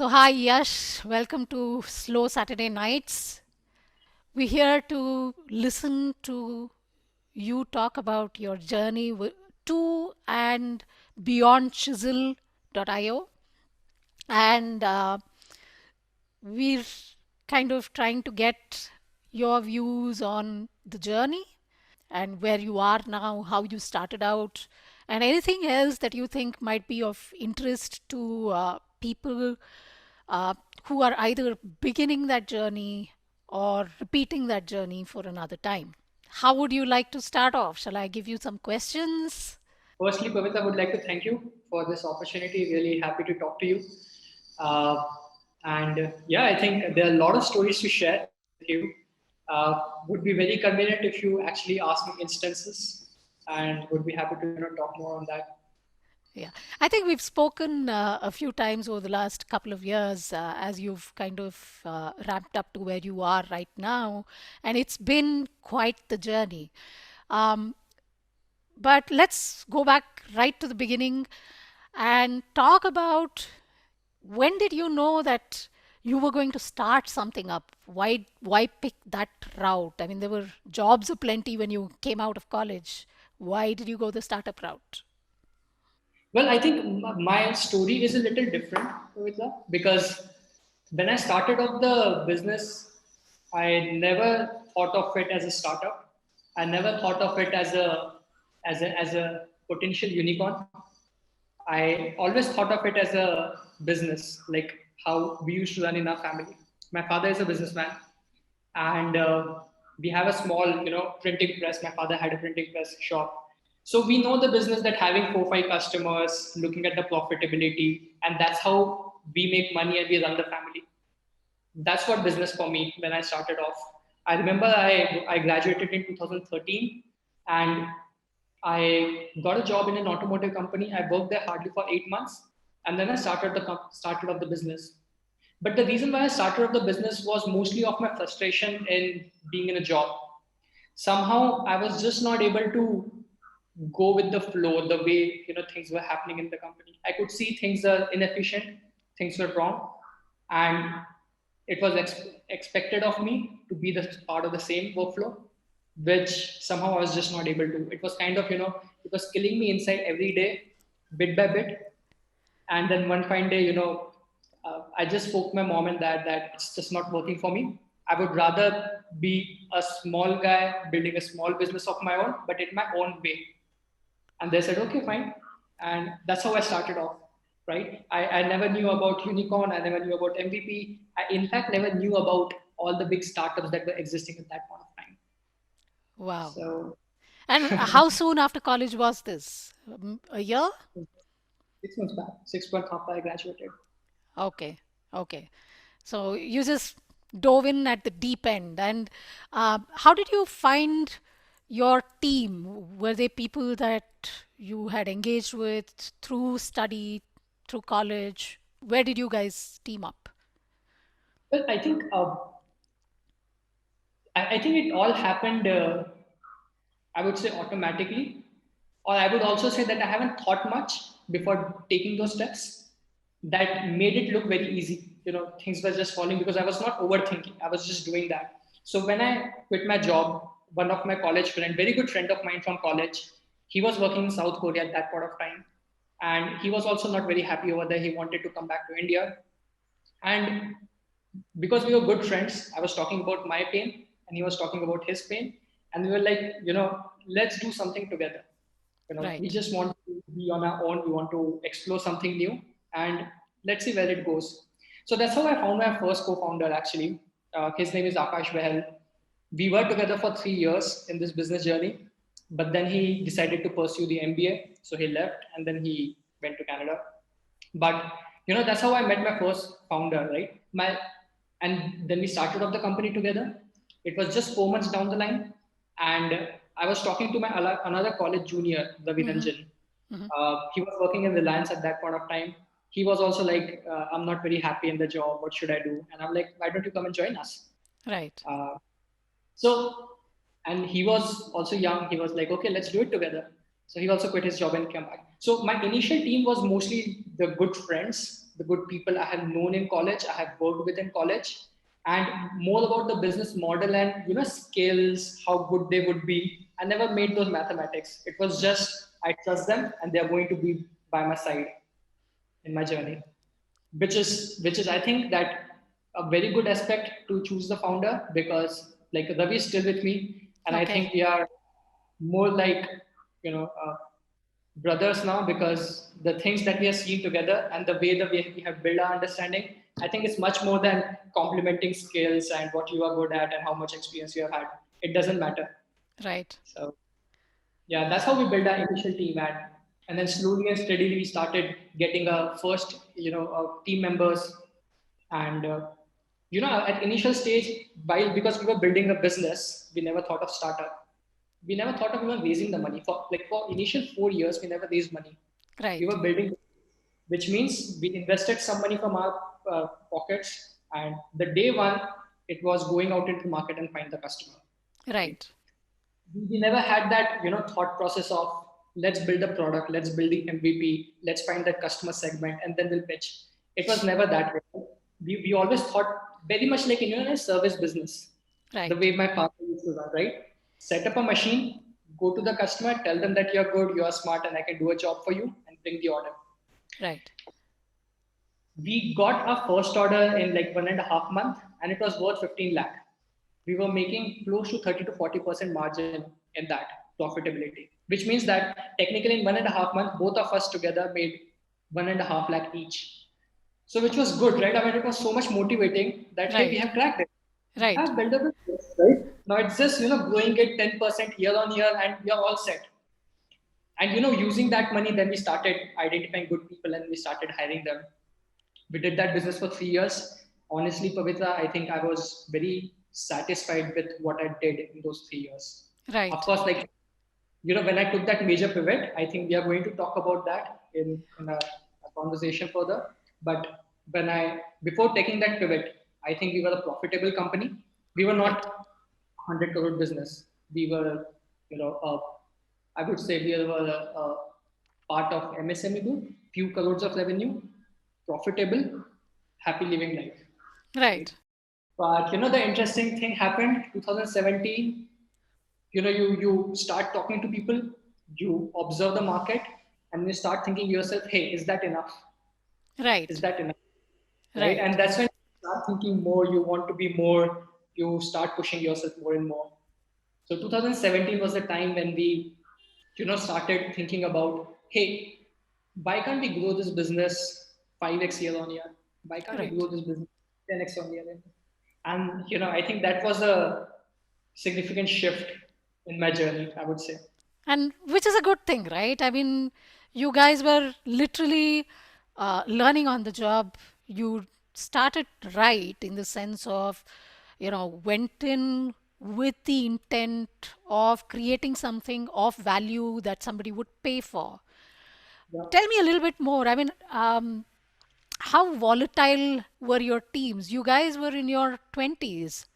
So, hi Yash, welcome to Slow Saturday Nights. We're here to listen to you talk about your journey to and beyond chisel.io. And we're kind of trying to get your views on the journey and where you are now, how you started out, and anything else that you think might be of interest to people uh, who are either beginning that journey or repeating that journey for another time. How would you like to start off? Shall I give you some questions? Firstly, Pavitra, I would like to thank you for this opportunity. Really happy to talk to you. Uh, and I think there are a lot of stories to share with you. Would be very convenient if you actually ask me instances, and would be happy to talk more on that. Yeah, I think we've spoken a few times over the last couple of years as you've kind of ramped up to where you are right now, and it's been quite the journey. Um, but let's go back right to the beginning and talk about when did you know that you were going to start something up? Why pick that route? I mean, there were jobs aplenty when you came out of college. Why did you go the startup route? Well, I think my story is a little different, Pavitra, because when I started off the business, I never thought of it as a startup. I never thought of it as a potential unicorn. I always thought of it as a business, like how we used to run in our family. My father is a businessman, and we have a small, printing press. My father had a printing press shop, so we know the business that having 4 5 customers, looking at the profitability, and that's how we make money and we run the family. That's what business for me when I started off. I remember I graduated in 2013 and I got a job in an automotive company. I worked there hardly for 8 months, and then I started off the business. But the reason why I started off the business was mostly of my frustration in being in a job. Somehow I was just not able to go with the flow, the way things were happening in the company. I could see things are inefficient, things were wrong, and it was expected of me to be the part of the same workflow, which somehow I was just not able to. It was kind of it was killing me inside every day, bit by bit. And then one fine day, I just spoke my mom and dad that it's just not working for me. I would rather be a small guy building a small business of my own, but in my own way. And they said, okay, fine. And that's how I started off, right? I never knew about Unicorn. I never knew about MVP. I, in fact, never knew about all the big startups that were existing at that point of time. Wow. So And how soon after college was this? A year? 6 months back, 6 months after I graduated. Okay. Okay. So you just dove in at the deep end. And how did you find your team? Were they people that you had engaged with through study, through college? Where did you guys team up? Well, I think it all happened, I would say automatically. Or I would also say that I haven't thought much before taking those steps. That made it look very easy. Things were just falling because I was not overthinking. I was just doing that. So when I quit my job, one of my college friend, very good friend of mine from college, he was working in South Korea at that point of time. And he was also not very happy over there. He wanted to come back to India. And because we were good friends, I was talking about my pain and he was talking about his pain. And we were like, let's do something together. We Right. just want to be on our own. We want to explore something new and let's see where it goes. So that's how I found my first co-founder actually. His name is Akash Behel. We were together for 3 years in this business journey, but then he decided to pursue the MBA. So he left and then he went to Canada. But that's how I met my first founder, right? And then we started off the company together. It was just 4 months down the line, and I was talking to my another college junior, Ravi Mm-hmm. Ranjan. Mm-hmm. He was working in Reliance at that point of time. He was also like, I'm not very happy in the job. What should I do? And I'm like, why don't you come and join us? Right. Uh, so, and he was also young. He was like, okay, let's do it together. So he also quit his job and came back. So my initial team was mostly the good friends the good people I have known in college, I have worked with in college, and more about the business model and skills, how good they would be. I never made those mathematics. It was just I trust them and they are going to be by my side in my journey, which is I think that a very good aspect to choose the founder, because like Ravi is still with me, and I Okay. think we are more like brothers now, because the things that we are seeing together and the way that we have built our understanding, I think it's much more than complementing skills and what you are good at and how much experience you have had. It doesn't matter. Right. So yeah, that's how we built our initial team, and then slowly and steadily we started getting our first team members. And at initial stage, while because we were building a business, we never thought of startup. We never thought of even raising the money for initial 4 years. We never raised money. We Right. were building, which means we invested some money from our pockets, and the day one it was going out into the market and find the customer. Right? Right. We never had that thought process of let's build a product, let's build the MVP, let's find that customer segment, and then we'll pitch. It was never that way. We always thought very much like in a service business, the Right. way my father used to run, right? Set up a machine, go to the customer, tell them that you're good, you're smart, and I can do a job for you, and bring the order. Right. We got our first order in like 1.5 months, and it was worth 15 lakh. We were making close to 30 to 40% margin in that profitability, which means that technically in 1.5 months, both of us together made 1.5 lakh each. So which was good, right? I mean, it was so much motivating that hey, we Right. have cracked it. We Right. have built a business, right? Now it's just growing it 10% year on year, and we are all set. And using that money, then we started identifying good people and we started hiring them. We did that business for 3 years. Honestly, Pavitra, I think I was very satisfied with what I did in those 3 years. Of Right. course, like when I took that major pivot, I think we are going to talk about that in a conversation further. But when I before taking that pivot, I think we were a profitable company. We were not Right. 100 crore business. We were, I would say we were a part of MSME group, few crores of revenue, profitable, happy living life, right? Right. But the interesting thing happened 2017. You start talking to people, you observe the market, and you start thinking yourself, hey, is that enough? Is Right. that enough? Right? Right. And that's when you start thinking more, you want to be more, you start pushing yourself more and more. So 2017 was the time when we, started thinking about, hey, why can't we grow this business 5x year on year? Why can't we Right. grow this business 10x on year? And I think that was a significant shift in my journey, I would say. And which is a good thing, right? I mean, you guys were literally learning on the job. You started right in the sense of, went in with the intent of creating something of value that somebody would pay for. Yeah. Tell me a little bit more. I mean, how volatile were your teams? You guys were in your 20s,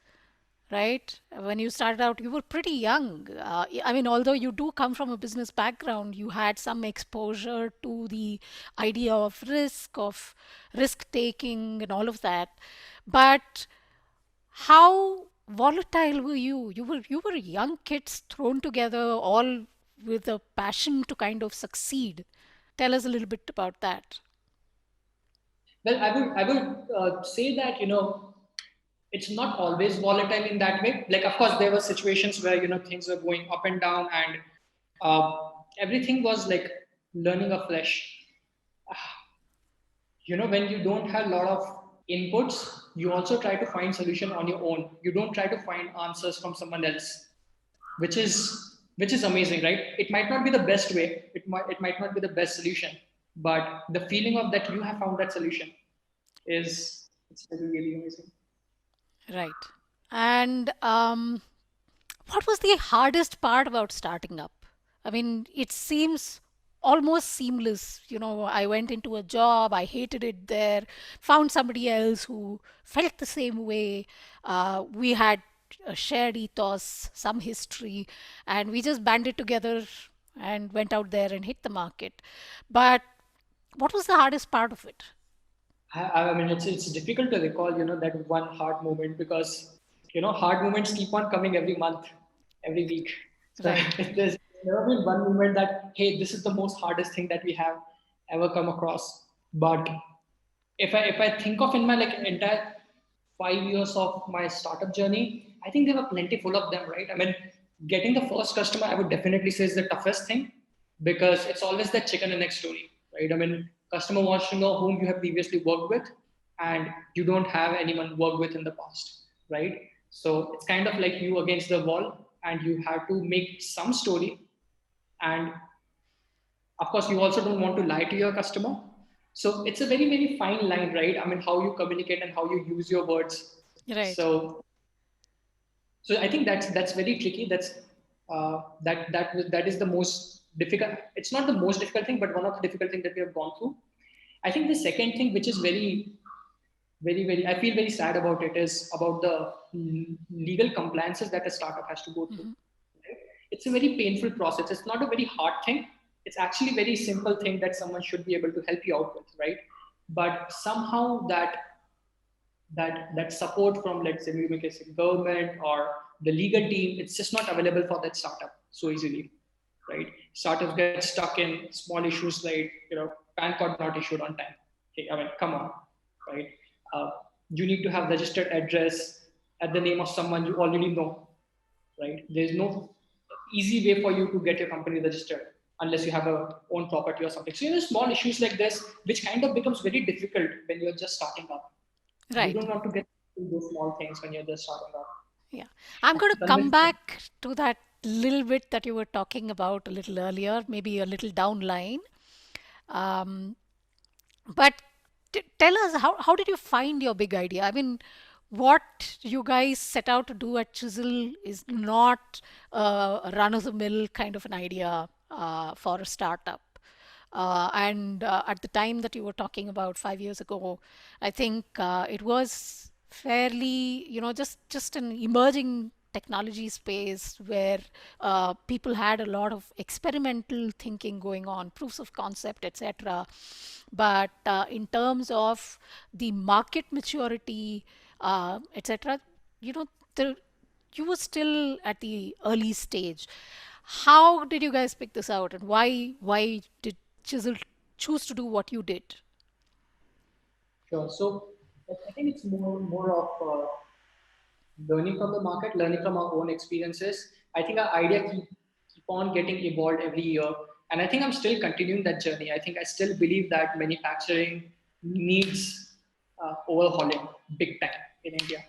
right? When you started out, you were pretty young. I mean, although you do come from a business background, you had some exposure to the idea of risk taking and all of that. But how volatile were you? You were young kids thrown together, all with a passion to kind of succeed. Tell us a little bit about that. Well, I would say that it's not always volatile in that way. Like, of course, there were situations where things were going up and down, and everything was like learning afresh. When you don't have a lot of inputs, you also try to find solution on your own. You don't try to find answers from someone else, which is amazing, right? It might not be the best way, it might not be the best solution, but the feeling of that you have found that solution is it's really, really amazing. Right. And what was the hardest part about starting up? I mean, it seems almost seamless. I went into a job, I hated it there, found somebody else who felt the same way. We had a shared ethos, some history, and we just banded together and went out there and hit the market. But what was the hardest part of it? I mean, it's difficult to recall, that one hard moment because, hard moments keep on coming every month, every week. So Right. there's never been one moment that, hey, this is the most hardest thing that we have ever come across. But if I think of in my like entire 5 years of my startup journey, I think there were plenty full of them, right? I mean, getting the first customer, I would definitely say is the toughest thing because it's always that chicken and egg story, right? I mean, customer wants to know whom you have previously worked with, and you don't have anyone worked with in the past, right? So it's kind of like you against the wall, and you have to make some story. And of course, you also don't want to lie to your customer. So it's a very, very fine line, right? I mean, how you communicate and how you use your words. Right. So so I think that's very tricky. That is the most difficult. It's not the most difficult thing, but one of the difficult things that we have gone through. I think the second thing, which is very, very, very, I feel very sad about it, is about the legal compliances that a startup has to go through. Hmm. Right? It's a very painful process. It's not a very hard thing. It's actually a very simple thing that someone should be able to help you out with, right? But somehow that support from, let's say, maybe like government or the legal team, it's just not available for that startup so easily, right? Startups get stuck in small issues like, PAN card not issued on time. Okay, I mean, come on, right? uh, you need to have registered address at the name of someone you already know, right? There's no easy way for you to get your company registered unless you have a own property or something. So, small issues like this, which kind of becomes very difficult when you're just starting up. You Right. don't want to get into those small things when you're just starting up. Yeah. I'm going to come Convince them. back to that little bit that you were talking about a little earlier, maybe a little down line. Um, but tell us, how did you find your big idea? I mean, what you guys set out to do at Chisel is not a run of the mill kind of an idea for a startup. And at the time that you were talking about 5 years ago, I think it was fairly, just an emerging technology space where people had a lot of experimental thinking going on, proofs of concept, etc. But in terms of the market maturity, etc., you know, the, you were still at the early stage. How did you guys pick this out, and why did Chisel choose to do what you did? Sure. So I think it's more of learning from the market, learning from our own experiences. I think our idea keep on getting evolved every year, and I think I'm still continuing that journey. I think I still believe that manufacturing needs overhauling big time in India,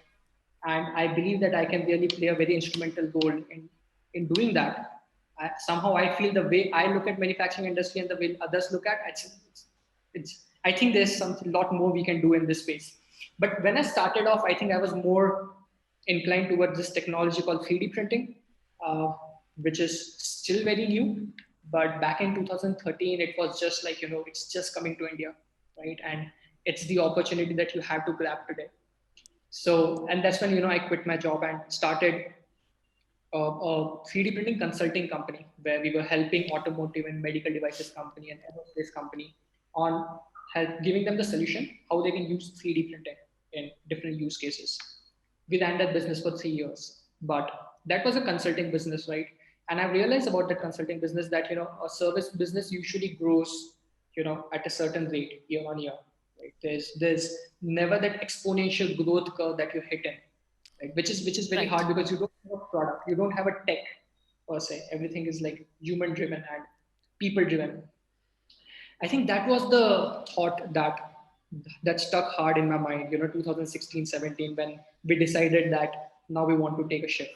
and I believe that I can really play a very instrumental role in doing that. Somehow I feel the way I look at manufacturing industry and the way others look at it's I think there's something lot more we can do in this space. But when I started off, I think I was more inclined towards this technology called 3D printing, uh, which is still very new. But back in 2013, it was just like, it's just coming to India, right? And it's the opportunity that you have to grab today. So, and that's when, I quit my job and started a 3D printing consulting company where we were helping automotive and medical devices company and aerospace company on giving them the solution how they can use 3D printing in different use cases. We ran that business for 3 years, but that was a consulting business, right? And I realized about that consulting business that, a service business usually grows, at a certain rate year on year. Right? There's never that exponential growth curve that you hit in, right? Which is very Right. hard because you don't have a product, you don't have a tech per se. Everything is like human driven and people driven. I think that was the thought that stuck hard in my mind, 2016, 17, when we decided that now we want to take a shift.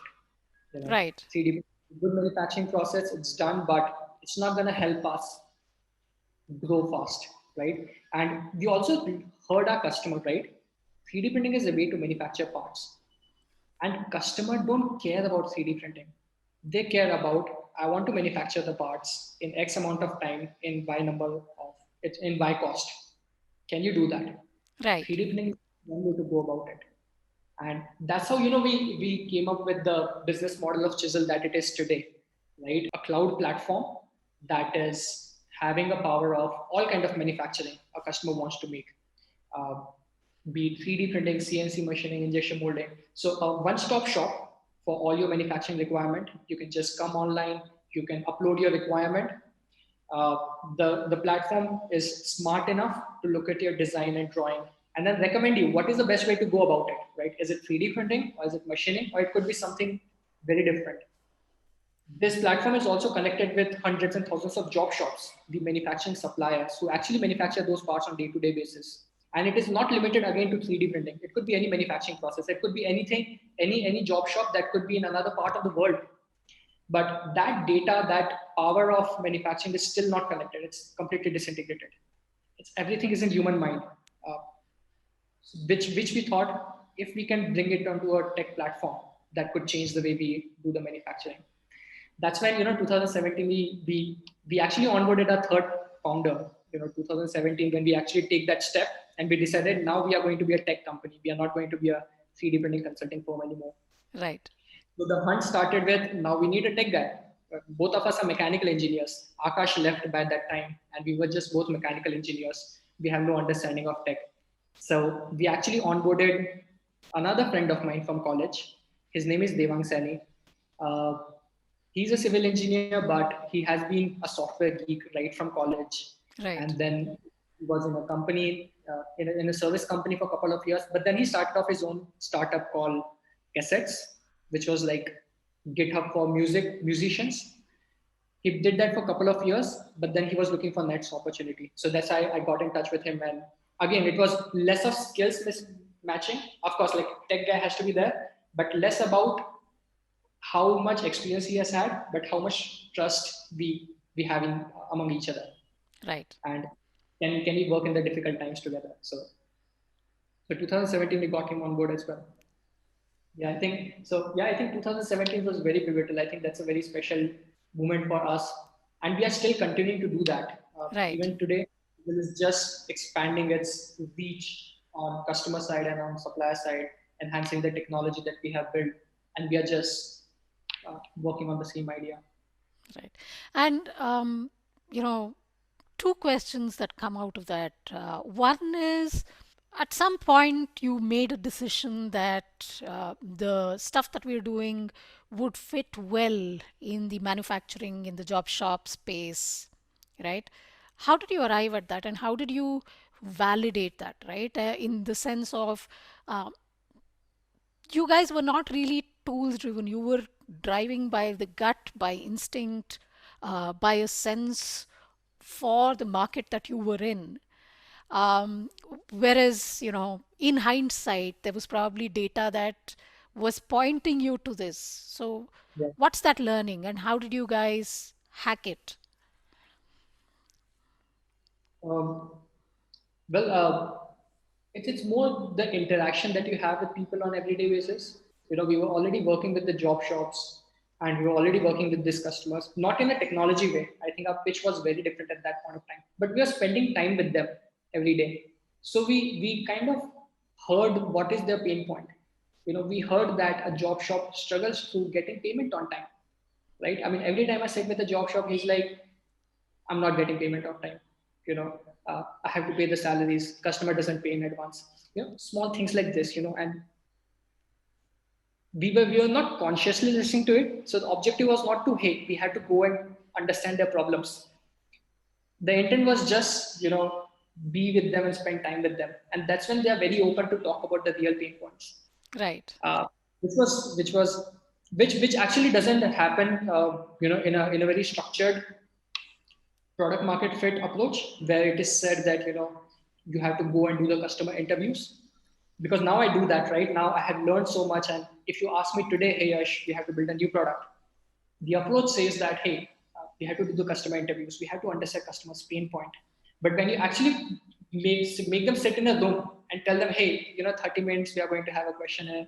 You know, Right. 3D good manufacturing process, it's done, but it's not going to help us grow fast, right? And we also heard our customer, right? 3D printing is a way to manufacture parts, and customer don't care about 3D printing. They care about, I want to manufacture the parts in X amount of time in Y number of it's in Y cost. Can you do that? Right. 3D printing is one way to go about it. And that's how, we came up with the business model of Chisel that it is today, right? A cloud platform that is having a power of all kind of manufacturing a customer wants to make. uh, be it 3D printing, CNC machining, injection molding. So a one-stop shop for all your manufacturing requirement. You can just come online, you can upload your requirement. Uh, the platform is smart enough to look at your design and drawing and then recommend you what is the best way to go about it, right? Is it 3D printing or is it machining or it could be something very different. This platform is also connected with hundreds and thousands of job shops, the manufacturing suppliers who actually manufacture those parts on day-to-day basis. And it is not limited again to 3D printing. It could be any manufacturing process. It could be anything, any job shop that could be in another part of the world. But that data, that power of manufacturing is still not connected. It's completely disintegrated. Everything is in human mind, uh, which we thought if we can bring it onto a tech platform that could change the way we do the manufacturing. That's when 2017 we actually onboarded our third founder. 2017 when we actually take that step and we decided now we are going to be a tech company. We are not going to be a 3D printing consulting firm anymore. Right. So the hunt started with now we need a tech guy. Both of us are mechanical engineers. Akash left by that time, and we were just both mechanical engineers. We have no understanding of tech. So we actually onboarded another friend of mine from college. His name is Devang Sani. Uh, he's a civil engineer, but he has been a software geek right from college. Right. And then he was in a company, in a service company for a couple of years. But then he started off his own startup called Cassettes, which was like GitHub for musicians. He did that for a couple of years, but then he was looking for next opportunity. So that's why I got in touch with him. And again, it was less of skills matching. Of course, like tech guy has to be there, but less about how much experience he has had, but how much trust we have in among each other, Right. and can we work in the difficult times together. So 2017 we got him on board as well. Yeah, I think so. Yeah, I think 2017 was very pivotal. I think that's a very special moment for us, and we are still continuing to do that. Right. Even today, Google is just expanding its reach on customer side and on supplier side, enhancing the technology that we have built, and we are just working on the same idea. Right. And, you know, two questions that come out of that. One is, at some point, you made a decision that the stuff that we're doing would fit well in the manufacturing, in the job shop space, right? How did you arrive at that, and how did you validate that, right? In the sense of, uh, you guys were not really tools driven. You were driving by the gut, by instinct, by a sense for the market that you were in. Um, Whereas, in hindsight, there was probably data that was pointing you to this. So, Yeah. what's that learning, and how did you guys hack it? Um, well, it's more the interaction that you have with people on everyday basis. We were already working with the job shops and we were already working with these customers, not in a technology way. I think our pitch was very different at that point of time, but we are spending time with them every day. So we kind of heard what is their pain point. We heard that a job shop struggles to getting payment on time, right? I mean, every time I sit with a job shop, he's like, I'm not getting payment on time. I have to pay the salaries. Customer doesn't pay in advance. Small things like this. And we were not consciously listening to it. So the objective was not to hate. We had to go and understand their problems. The intent was just be with them and spend time with them, and that's when they are very open to talk about the real pain points. Right. Uh, which actually doesn't happen in a very structured product market fit approach where it is said that you have to go and do the customer interviews, because now I do that. Right now I have learned so much, and if you ask me today, hey Yash, we have to build a new product, the approach says that hey, we have to do the customer interviews, we have to understand customers pain point. But when you actually make them sit in a room and tell them, hey, 30 minutes we are going to have a questionnaire,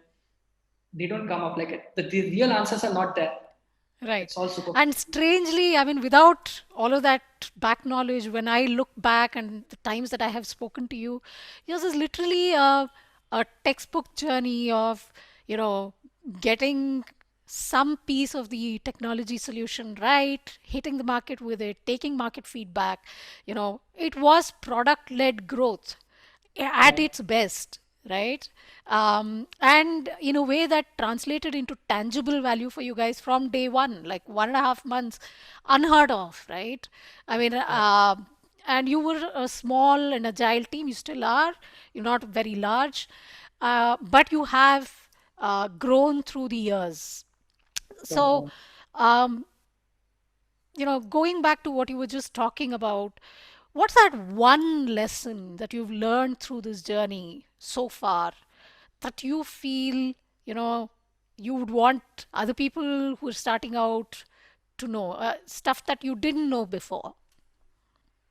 they don't come up like it. The real answers are not there. Right. It's all super. And strangely, I mean, without all of that back knowledge, when I look back and the times that I have spoken to you, yours is literally a textbook journey of, you know, getting some piece of the technology solution right, hitting the market with it, taking market feedback. It was product led growth. at Yeah. its best, right? And in a way that translated into tangible value for you guys from day one, like 1.5 months, unheard of, right? I mean, Yeah. and you were a small and agile team. You still are. You're not very large, but you have grown through the years. So, So, um, going back to what you were just talking about, what's that one lesson that you've learned through this journey so far that you feel, you know, you would want other people who are starting out to know, stuff that you didn't know before?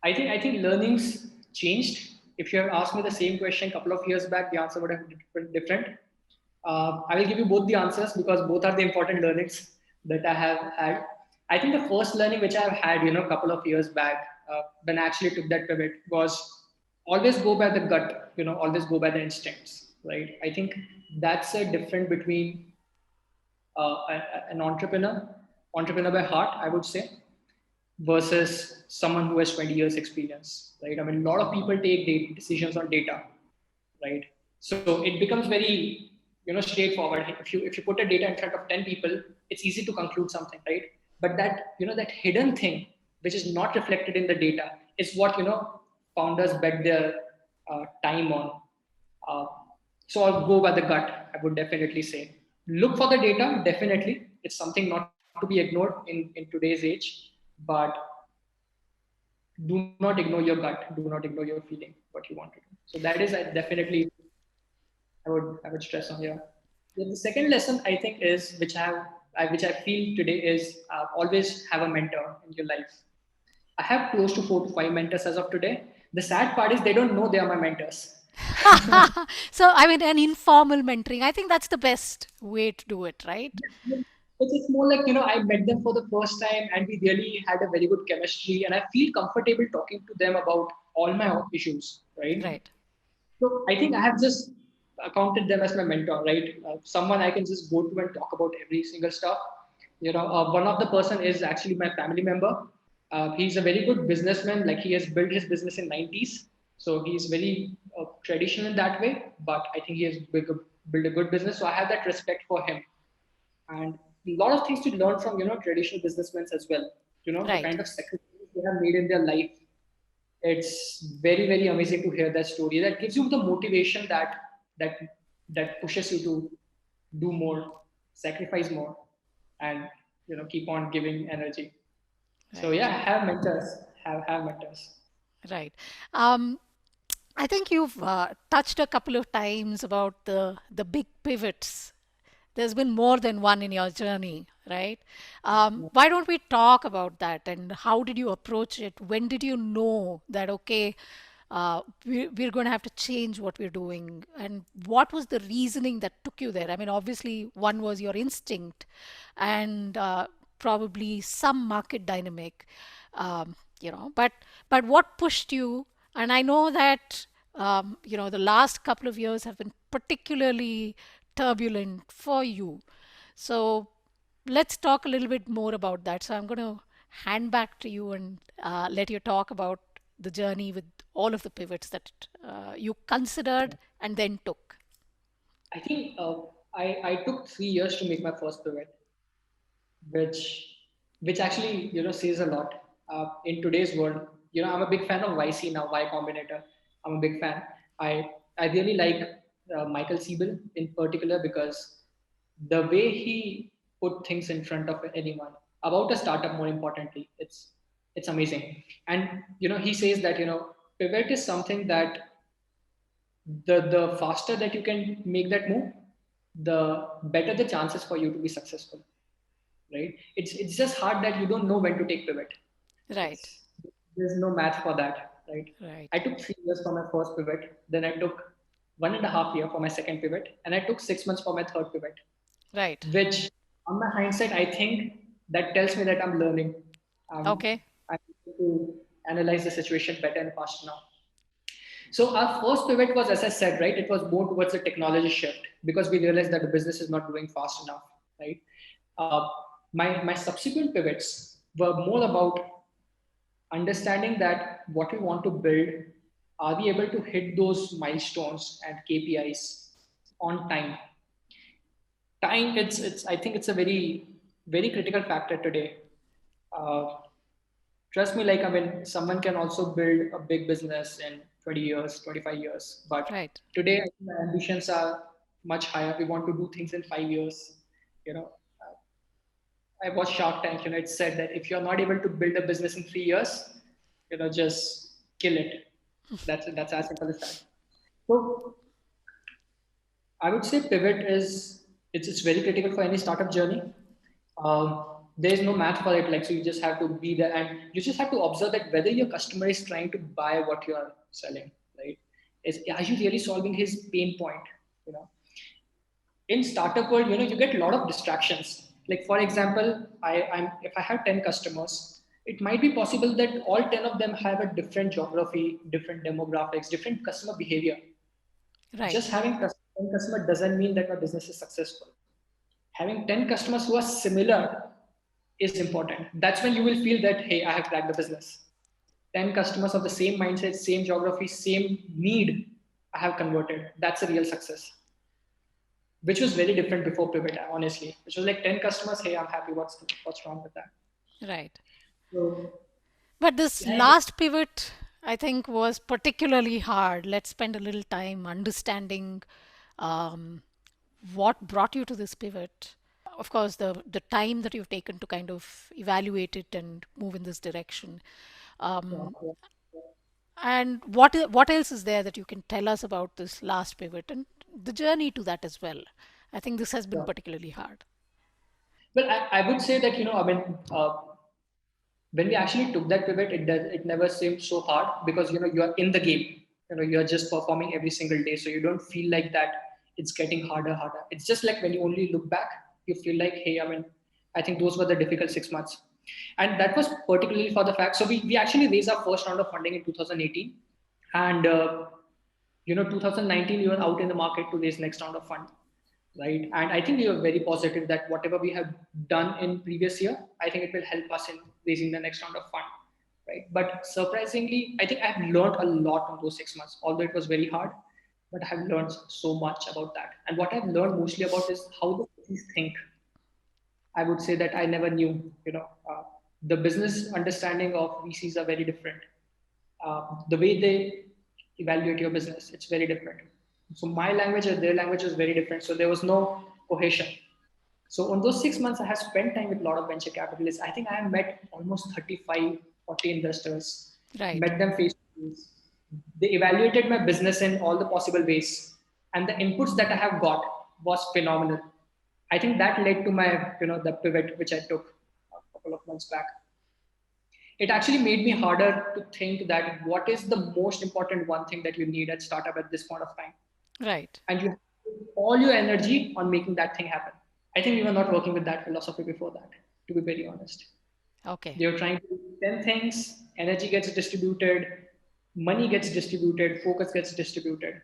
I think learnings changed. If you have asked me the same question a couple of years back, the answer would have been different. I will give you both the answers because both are the important learnings that I have had. I think the first learning which I've had, a couple of years back, when I actually took that pivot, was always go by the gut. Always go by the instincts. Right. I think that's a difference between an entrepreneur by heart, I would say, versus someone who has 20 years experience, right? I mean, a lot of people take decisions on data, right? So it becomes very, straightforward. If you put a data in front of 10 people, it's easy to conclude something, right? But that hidden thing, which is not reflected in the data, is what, founders bet their time on. Uh, so I'll go by the gut. I would definitely say look for the data. Definitely, it's something not to be ignored in today's age. But do not ignore your gut. Do not ignore your feeling. What you want to do. So that is definitely I would stress on here. The second lesson I think is which I feel today is always have a mentor in your life. I have close to 4 to 5 mentors as of today. The sad part is they don't know they are my mentors. So, I mean, an informal mentoring, I think that's the best way to do it, right? It's more like, I met them for the first time and we really had a very good chemistry and I feel comfortable talking to them about all my issues, right? Right. So I think I have just accounted them as my mentor, right? Someone I can just go to and talk about every single stuff. One of the person is actually my family member. He's a very good businessman. Like he has built his business in 90s, so he's very traditional in that way. But I think he has built a good business. So I have that respect for him, and a lot of things to learn from traditional businessmen as well. The Right. kind of sacrifices they have made in their life, it's very very amazing to hear that story. That gives you the motivation that that pushes you to do more, sacrifice more, and keep on giving energy. So Right. yeah, have mentors, have mentors. Right. Um, I think you've touched a couple of times about the big pivots. There's been more than one in your journey, right? Why don't we talk about that and how did you approach it? When did you know that, okay, we're going to have to change what we're doing? And what was the reasoning that took you there? I mean, obviously, one was your instinct and probably some market dynamic, but what pushed you? And I know that the last couple of years have been particularly turbulent for you. So let's talk a little bit more about that. So I'm going to hand back to you and let you talk about the journey with all of the pivots that you considered and then took. I think I took 3 years to make my first pivot, which which actually says a lot in today's world. I'm a big fan of YC now, Y Combinator. I'm a big fan. I really like Michael Siebel in particular because the way he put things in front of anyone about a startup, more importantly, it's amazing. And he says that pivot is something that the faster that you can make that move, the better the chances for you to be successful, right? It's just hard that you don't know when to take pivot. Right, It's There's no math for that, right? I right, took 3 years for my first pivot, then I took 1.5 year for my second pivot, and I took 6 months for my third pivot. right. Which, on my hindsight, I think that tells me that I'm learning. Okay, I'm able to analyze the situation better and faster now. So our first pivot was, as I said, right, it was more towards the technology shift because we realized that the business is not doing fast enough, right? Uh, my subsequent pivots were more about understanding that what we want to build are we able to hit those milestones and KPIs on time? Time, it's I think it's a very critical factor today. Uh, Trust me, like I mean, someone can also build a big business in 20 years, 25 years. But Right. today, I think our ambitions are much higher. We want to do things in 5 years. You know, I watched Shark Tank. It said that if you're not able to build a business in 3 years, just kill it. That's as simple as that. So I would say pivot is it's very critical for any startup journey. There is no math for it. Like so, you just have to be there, and you just have to observe that whether your customer is trying to buy what you are selling. Right? Are you really solving his pain point? You know, in startup world, you get a lot of distractions. Like for example, I'm if I have 10 customers, it might be possible that all 10 of them have a different geography, different demographics, different customer behavior. Just Right. having 10 customer doesn't mean that my business is successful. Having 10 customers who are similar is important. That's when you will feel that, hey, I have cracked the business. 10 customers of the same mindset, same geography, same need, I have converted. That's a real success, which was very different before Pivot, honestly. Which was like 10 customers, hey, I'm happy. What's wrong with that? Right. So, But this yeah, last pivot, I think, was particularly hard. Let's spend a little time understanding um, what brought you to this pivot. Of course, the time that you've taken to kind of evaluate it and move in this direction. Um, yeah. and what else is there that you can tell us about this last pivot and the journey to that as well? I think this has been Yeah. particularly hard. Well, I would say that, I mean, when we actually took that pivot, it never seemed so hard because you are in the game. You are just performing every single day, so you don't feel like that it's getting harder. It's just like when you only look back, you feel like, hey, I mean, I think those were the difficult 6 months, and that was particularly for the fact. So we actually raised our first round of funding in 2018, and 2019 we were out in the market to raise next round of fund, right? And I think we are very positive that whatever we have done in previous year, I think it will help us in raising the next round of fund, right? But surprisingly, I think I've learned a lot in those 6 months, although it was very hard. But I've learned so much about that, and what I've learned mostly about is how the VCs think. I would say that I never knew. The business understanding of VCs are very different. The way they evaluate your business, it's very different. So my language and their language is very different. So there was no cohesion. So on those 6 months, I have spent time with a lot of venture capitalists. I think I have met almost 35, 40 investors, Right. met them face to face. They evaluated my business in all the possible ways. And the inputs that I have got was phenomenal. I think that led to my, the pivot which I took a couple of months back. It actually made me harder to think that what is the most important one thing that you need at startup at this point of time, Right. and you have to put all your energy on making that thing happen. I think we were not working with that philosophy before that, to be very honest. Okay. They were trying to do 10 things, energy gets distributed, money gets distributed, focus gets distributed.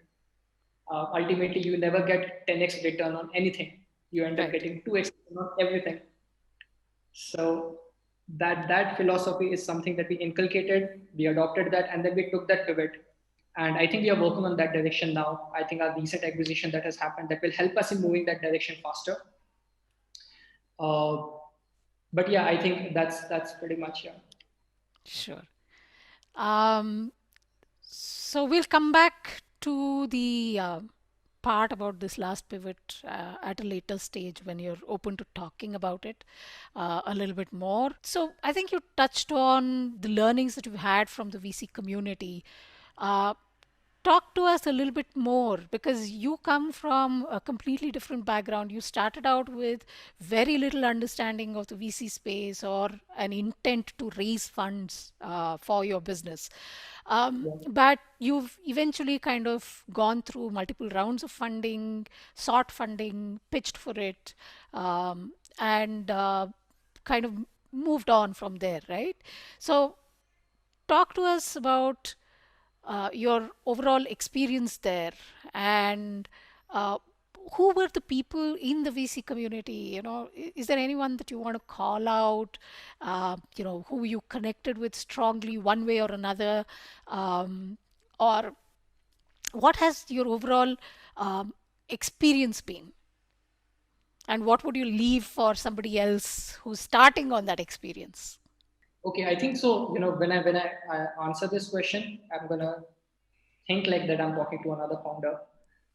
Ultimately, you never get 10x return on anything. You end up Right. getting 2x on everything. So that philosophy is something that we inculcated, we adopted that, and then we took that pivot. And I think we are working on that direction now. I think our recent acquisition that has happened that will help us in moving that direction faster. Uh, but yeah, I think that's pretty much yeah. Sure. Um, so we'll come back to the part about this last pivot at a later stage when you're open to talking about it a little bit more. So I think you touched on the learnings that you've had from the VC community. Uh, Talk to us a little bit more because you come from a completely different background. You started out with very little understanding of the VC space or an intent to raise funds for your business. But you've eventually kind of gone through multiple rounds of funding, sought funding, pitched for it, and kind of moved on from there, right? So, talk to us about your overall experience there and uh, who were the people in the VC community? Is there anyone that you want to call out, who you connected with strongly one way or another? Um, or what has your overall um, experience been? And what would you leave for somebody else who's starting on that experience? Okay, I think so. When I answer this question, I'm gonna think like that I'm talking to another founder.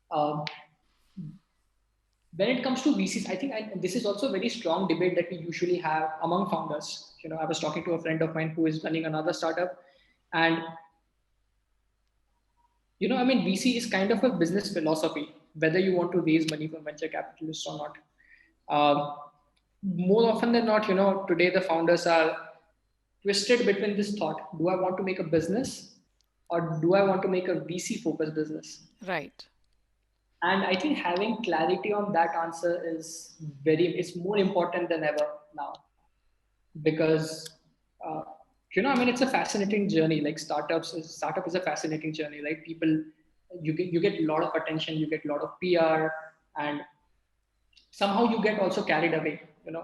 Um, when it comes to VCs, I think this is also a very strong debate that we usually have among founders. I was talking to a friend of mine who is running another startup, and VC is kind of a business philosophy, whether you want to raise money from venture capitalists or not. Um, More often than not, today the founders are twisted between this thought: do I want to make a business, or do I want to make a VC focused business? Right. And I think having clarity on that answer is it's more important than ever now, because it's a fascinating journey. Like startup is a fascinating journey. Like people, you get a lot of attention, you get a lot of PR, and somehow you get also carried away.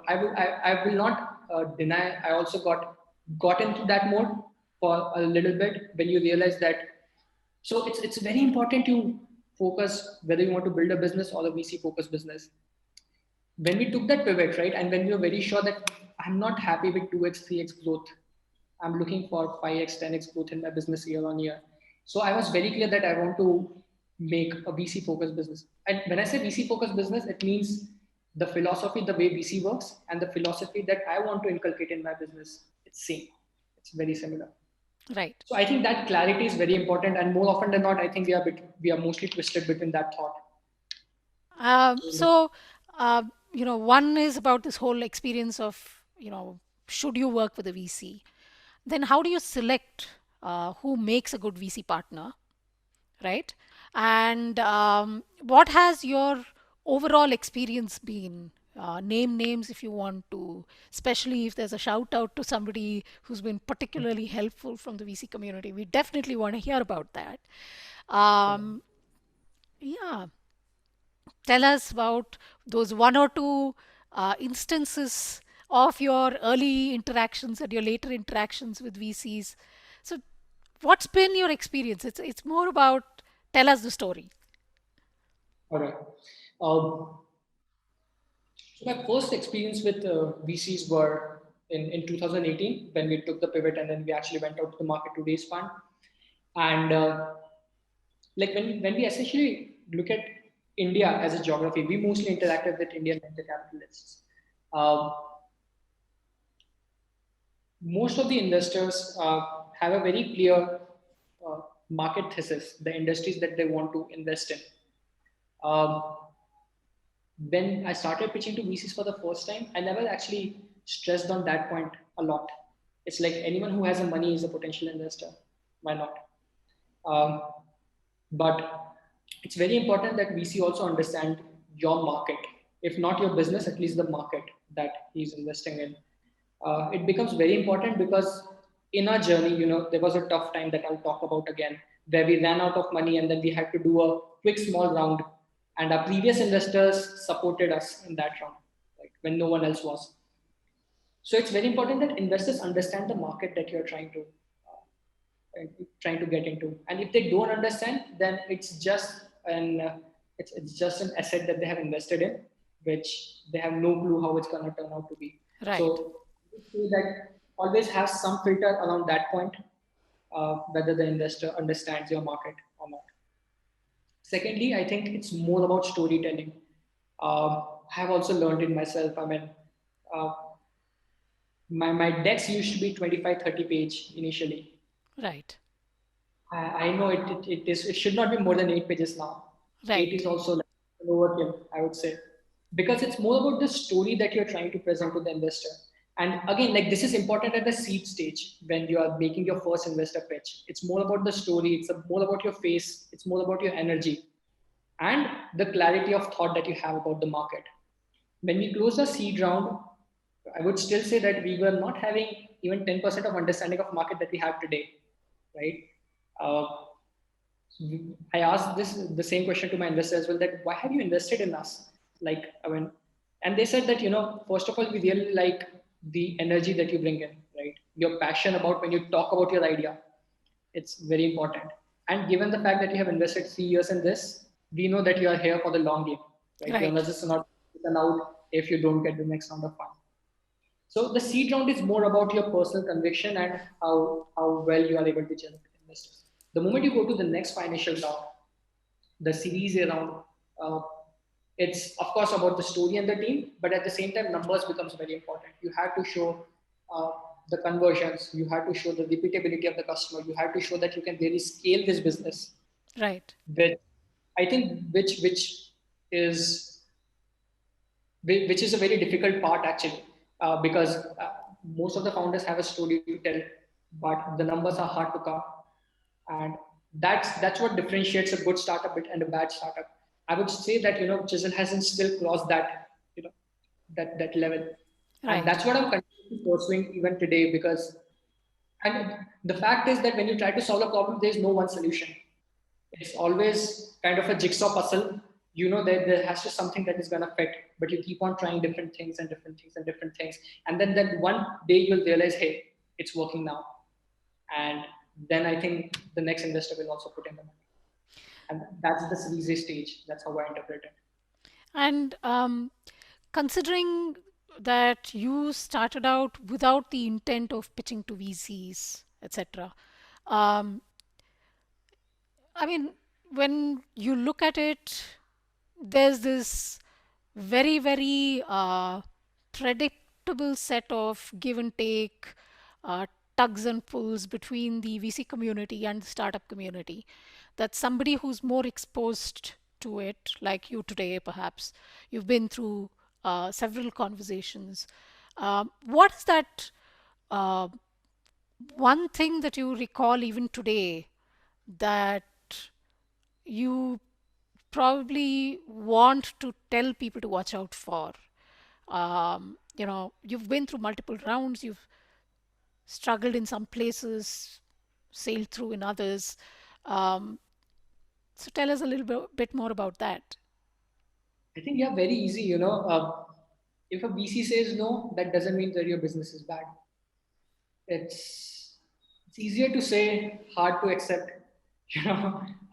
I will not deny, I also got into that mode for a little bit, when you realize that. So it's very important to focus whether you want to build a business or a VC focused business. When we took that pivot, right, and when we were very sure that I'm not happy with 2x 3x growth, I'm looking for 5x 10x growth in my business year on year. So I was very clear that I want to make a VC focused business. And when I say VC focused business, it means the philosophy, the way VC works, and the philosophy that I want to inculcate in my business, it's same, it's very similar. Right. So I think that clarity is very important, and more often than not, I think we are mostly twisted between that thought. So, uh, one is about this whole experience of, should you work with a VC? Then how do you select who makes a good VC partner, right? And what has your overall experience been? Name names if you want to, especially if there's a shout out to somebody who's been particularly helpful from the VC community. We definitely want to hear about that. Um, yeah, tell us about those one or two instances of your early interactions and your later interactions with VCs. So, what's been your experience? It's more about tell us the story. All right. Um, so my first experience with VCs were in 2018, when we took the pivot and then we actually went out to the market to raise fund. And like when we essentially look at India as a geography, we mostly interacted with Indian venture capitalists. Um, Most of the investors have a very clear market thesis, the industries that they want to invest in. Um, when I started pitching to VCs for the first time, I never actually stressed on that point a lot. It's like anyone who has a money is a potential investor. Why not? Um, but it's very important that VC also understand your market. If not your business, at least the market that he's investing in. It becomes very important because in our journey, there was a tough time that I'll talk about again, where we ran out of money and then we had to do a quick small round, and our previous investors supported us in that round, like when no one else was. So it's very important that investors understand the market that you're trying to get into, and if they don't understand, then it's just an asset that they have invested in, which they have no clue how it's going to turn out to be. Right. So that always have some filter around that point, whether the investor understands your market or not. Secondly, I think it's more about storytelling. I have also learned it myself. Uh, my decks used to be 25-30 page initially. Right. I know it should not be more than 8 pages now. Eight is Right. also like an overkill, I would say, because it's more about the story that you're trying to present to the investor. And again, like this is important at the seed stage when you are making your first investor pitch. It's more about the story. More about your face. It's more about your energy and the clarity of thought that you have about the market. When we closed the seed round, I would still say that we were not having even 10% of understanding of market that we have today, right? Uh, I asked the same question to my investor as well, that why have you invested in us? And they said that, first of all, we really like the energy that you bring in, right? Your passion about when you talk about your idea, it's very important. And given the fact that you have invested 3 years in this, we know that you are here for the long game, right? You're Right. not just not taken out if you don't get the next round of fund. So the seed round is more about your personal conviction and how well you are able to generate investors. The moment you go to the next financial round, the series around, uh, it's of course about the story and the team, but at the same time, numbers becomes very important. You have to show uh, the conversions, you have to show the repeatability of the customer, you have to show that you can really scale this business, Right. which I think is which is a very difficult part actually, because most of the founders have a story to tell, but the numbers are hard to come, and that's what differentiates a good startup and a bad startup. I would say that Chisel hasn't still crossed that that level, and Right. that's what I'm continuing pursuing even today because and the fact is that when you try to solve a problem, there is no one solution. It's always kind of a jigsaw puzzle. You know that there has to something that is gonna fit, but you keep on trying different things and different things and different things, and then one day you'll realize, hey, it's working now, and then I think the next investor will also put in the money, and that's the Series A stage. That's how I interpret it. And considering that you started out without the intent of pitching to VCs, etc., um, I mean, when you look at it, there's this very, very predictable set of give and take, uh, tugs and pulls between the VC community and the startup community. That somebody who's more exposed to it, like you today, perhaps, you've been through several conversations. What is that uh, one thing that you recall even today that you probably want to tell people to watch out for? You've been through multiple rounds, you've struggled in some places, sailed through in others. Um, so tell us a little bit more about that. I think yeah, very easy. If a VC says no, that doesn't mean that your business is bad. It's easier to say, hard to accept.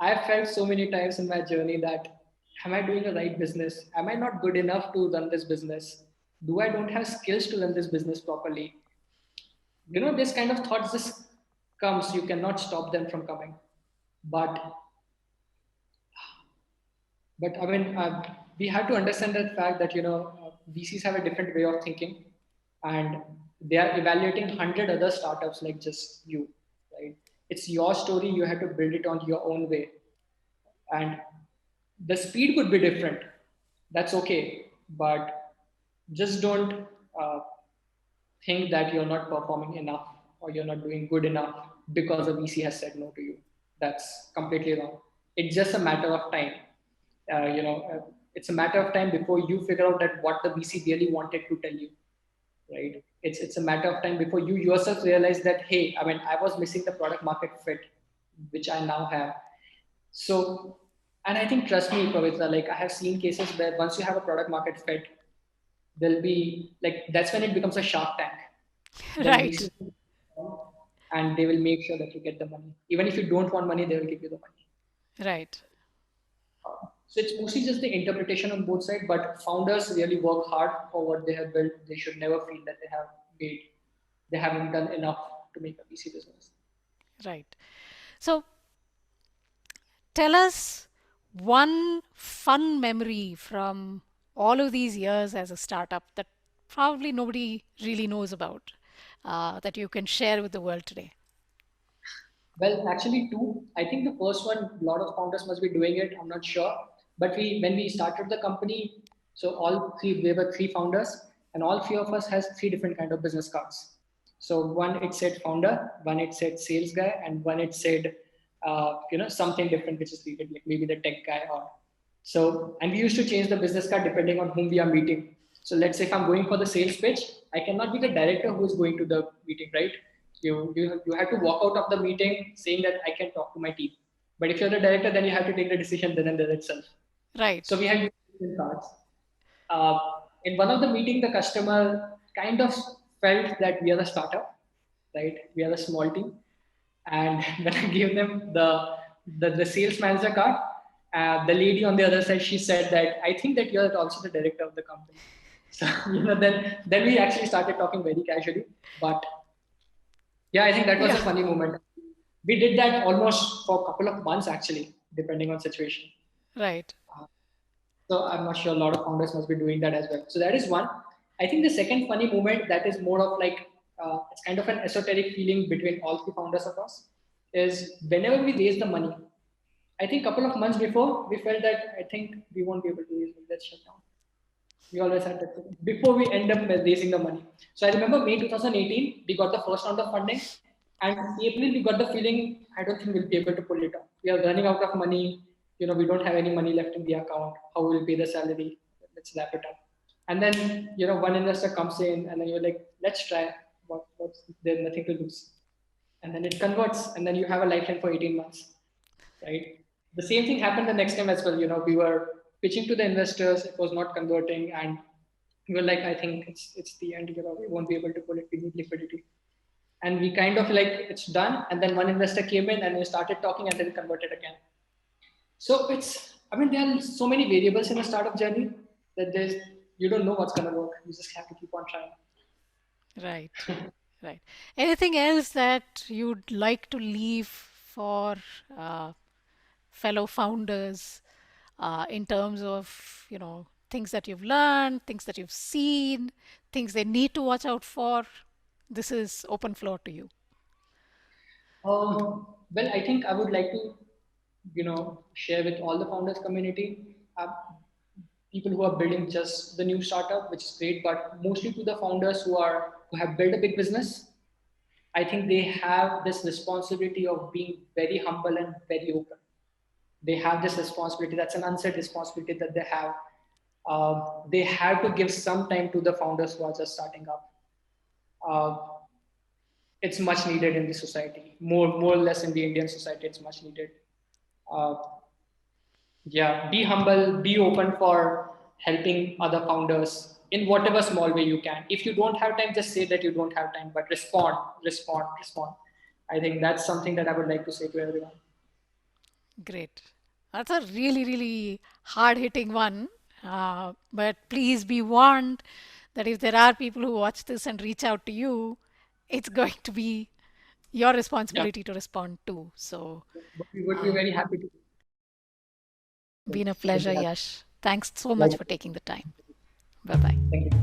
I've felt so many times in my journey that am I doing the right business? Am I not good enough to run this business? Do I don't have skills to run this business properly? This kind of thoughts just comes. You cannot stop them from coming. But but I mean, we have to understand that fact that VCs have a different way of thinking, and they are evaluating 100 other startups like just you, right? It's your story. You have to build it on your own way, and the speed could be different. That's okay, but just don't uh, think that you're not performing enough or you're not doing good enough because a VC has said no to you. That's completely wrong. It's just a matter of time. It's a matter of time before you figure out that what the VC really wanted to tell you, right? It's a matter of time before you yourself realize that, hey, I mean, I was missing the product market fit, which I now have. So, and I think, trust me, Pavitra, like I have seen cases where once you have a product market fit, there'll be like that's when it becomes a shark tank. Then Right. VC and they will make sure that you get the money. Even if you don't want money, they will give you the money. Right. So it's mostly just the interpretation on both sides, but founders really work hard for what they have built. They should never feel that made, they haven't done enough to make a VC business. Right. So tell us one fun memory from all of these years as a startup that probably nobody really knows about, that you can share with the world today. Well, actually, two. I think the first one, a lot of founders must be doing it. I'm not sure, but when we started the company, so all three there were three founders, and all three of us has three different kind of business cards. So one it said founder, one it said sales guy, and one it said something different, which is treated like maybe the tech guy or so. And we used to change the business card depending on whom we are meeting. So let's say if I'm going for the sales pitch, I cannot be the director who is going to the meeting, right? You have to walk out of the meeting saying that I can talk to my team. But if you're the director, then you have to take the decision then and there itself. So Right. we had different cards. Uh, in one of the meeting, the customer kind of felt that we are a startup, right? We are a small team, and when I gave them the the sales manager card. The lady on the other side, she said that I think that you're also the director of the company. So then we actually started talking very casually. But yeah, I think that was Yeah, a funny moment. We did that almost for a couple of months actually, depending on situation. right. So I'm not sure a lot of founders must be doing that as well. So that is one. I think the second funny moment that is more of like it's kind of an esoteric feeling between all three founders of us is whenever we raise the money. I think a couple of months before we felt that I think we won't be able to raise money. Let's shut down. We always had that feeling before we end up raising the money. So I remember May 2018, we got the first round of funding, and April we got the feeling I don't think we'll be able to pull it off. We are running out of money. We don't have any money left in the account. How will we pay the salary? Let's wrap it up. And then one investor comes in, and then you're like, let's try. What's there's nothing to lose, and then it converts, and then you have a lifeline for 18 months, right? The same thing happened the next time as well. We were pitching to the investors, it was not converting, and we were like, I think it's the end. We won't be able to pull it. We need liquidity, and we kind of like it's done. And then one investor came in, and we started talking, and then converted again. So I mean, there are so many variables in a startup journey that you don't know what's gonna work. You just have to keep on trying. Right. Right. Anything else that you'd like to leave for uh, fellow founders in terms of, things that you've learned, things that you've seen, things they need to watch out for? This is open floor to you. Well, I think I would like to, share with all the founders community, people who are building just the new startup, which is great, but mostly to the founders who have built a big business. I think they have this responsibility of being very humble and very open. They have this responsibility. That's an unsaid responsibility that they have. They have to give some time to the founders who are just starting up. Uh, it's much needed in the society, more or less in the Indian society. It's much needed. Uh, yeah, be humble, be open for helping other founders in whatever small way you can. If you don't have time, just say that you don't have time, but respond. I think that's something that I would like to say to everyone. Great. That's a really, really hard hitting one. But please be warned that if there are people who watch this and reach out to you, it's going to be your Yeah, responsibility to respond to. So, but we would be uh, very happy to. been a Would pleasure, be happy. Yash. Thanks so much Like, for taking the time. Bye bye. thank you.